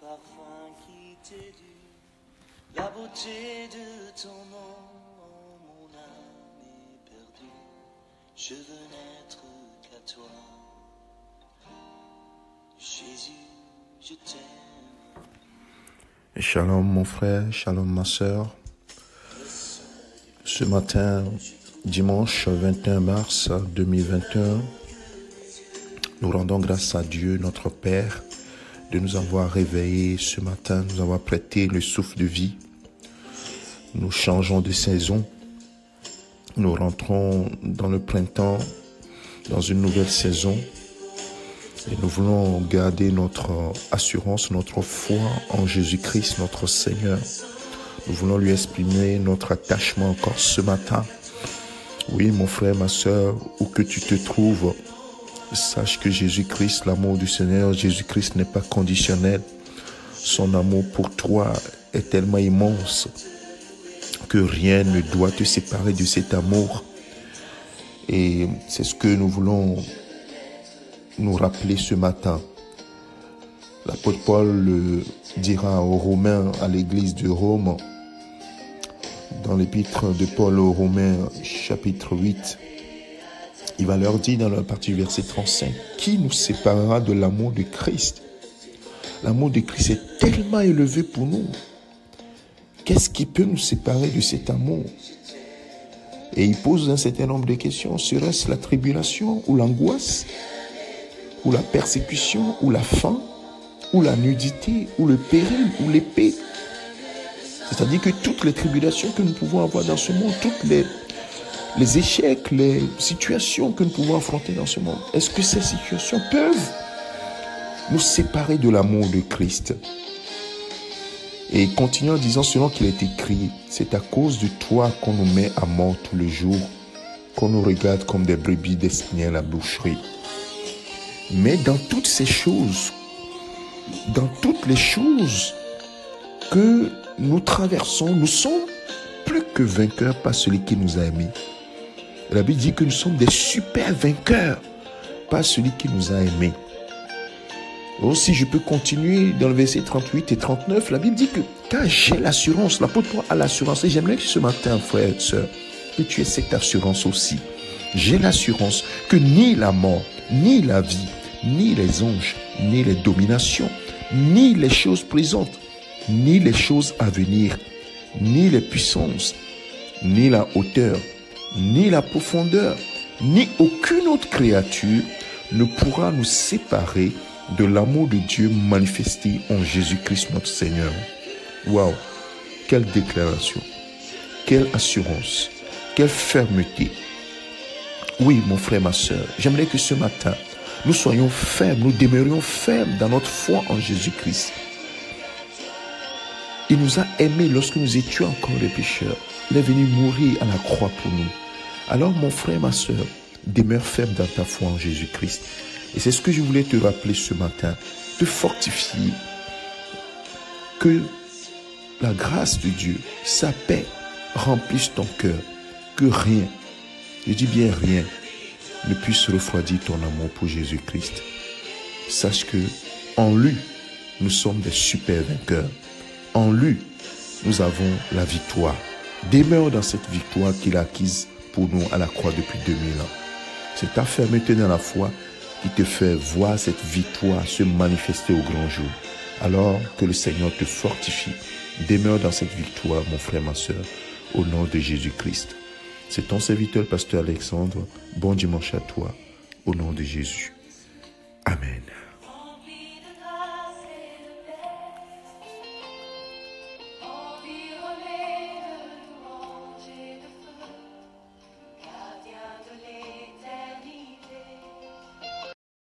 parfum qui t'est dû, la beauté de ton nom, mon âme est perdue. Je veux n'être qu'à toi, Jésus, je t'aime. Shalom mon frère, shalom ma sœur. Ce matin, dimanche 21 mars 2021, nous rendons grâce à Dieu, notre Père, de nous avoir réveillés ce matin, nous avoir prêté le souffle de vie. Nous changeons de saison. Nous rentrons dans le printemps, dans une nouvelle saison. Et nous voulons garder notre assurance, notre foi en Jésus-Christ, notre Seigneur. Nous voulons lui exprimer notre attachement encore ce matin. Oui, mon frère, ma sœur, où que tu te trouves, sache que Jésus-Christ, l'amour du Seigneur, Jésus-Christ n'est pas conditionnel. Son amour pour toi est tellement immense que rien ne doit te séparer de cet amour. Et c'est ce que nous voulons nous rappeler ce matin. L'apôtre Paul le dira aux Romains, à l'église de Rome, dans l'épître de Paul aux Romains, chapitre 8, il va leur dire dans la partie du verset 35, « Qui nous séparera de l'amour de Christ ?» L'amour de Christ est tellement élevé pour nous. Qu'est-ce qui peut nous séparer de cet amour? Et il pose un certain nombre de questions. Serait-ce la tribulation ou l'angoisse, ou la persécution, ou la faim, ou la nudité, ou le péril, ou l'épée? C'est-à-dire que toutes les tribulations que nous pouvons avoir dans ce monde, toutes les échecs, les situations que nous pouvons affronter dans ce monde, est-ce que ces situations peuvent nous séparer de l'amour de Christ? Et il continue en disant, selon qu'il est écrit, c'est à cause de toi qu'on nous met à mort tous les jours, qu'on nous regarde comme des brebis destinées à la boucherie. Mais dans toutes ces choses, dans toutes les choses que nous traversons, nous sommes plus que vainqueurs par celui qui nous a aimés. La Bible dit que nous sommes des super vainqueurs par celui qui nous a aimés. Aussi, je peux continuer dans le verset 38 et 39. La Bible dit que quand j'ai l'assurance, l'apôtre Paul a l'assurance, et j'aimerais que ce matin, frère et sœur, que tu aies cette assurance aussi. J'ai l'assurance que ni la mort, ni la vie, ni les anges, ni les dominations, ni les choses présentes, ni les choses à venir, ni les puissances, ni la hauteur, ni la profondeur, ni aucune autre créature ne pourra nous séparer de l'amour de Dieu manifesté en Jésus-Christ notre Seigneur. Waouh! Quelle déclaration! Quelle assurance! Quelle fermeté! Oui, mon frère, ma soeur, j'aimerais que ce matin, nous soyons fermes, nous demeurions fermes dans notre foi en Jésus-Christ. Il nous a aimés lorsque nous étions encore des pécheurs. Il est venu mourir à la croix pour nous. Alors, mon frère, ma soeur, demeure ferme dans ta foi en Jésus-Christ. Et c'est ce que je voulais te rappeler ce matin, te fortifier, que la grâce de Dieu, sa paix, remplisse ton cœur, que rien, je dis bien rien, ne puisse refroidir ton amour pour Jésus-Christ. Sache que en lui, nous sommes des super vainqueurs. En lui, nous avons la victoire. Demeure dans cette victoire qu'il a acquise pour nous à la croix depuis 2000 ans. C'est ta fermeté dans la foi qui te fait voir cette victoire se manifester au grand jour. Alors que le Seigneur te fortifie. Demeure dans cette victoire, mon frère, ma soeur, au nom de Jésus-Christ. C'est ton serviteur, pasteur Alexandre. Bon dimanche à toi, au nom de Jésus.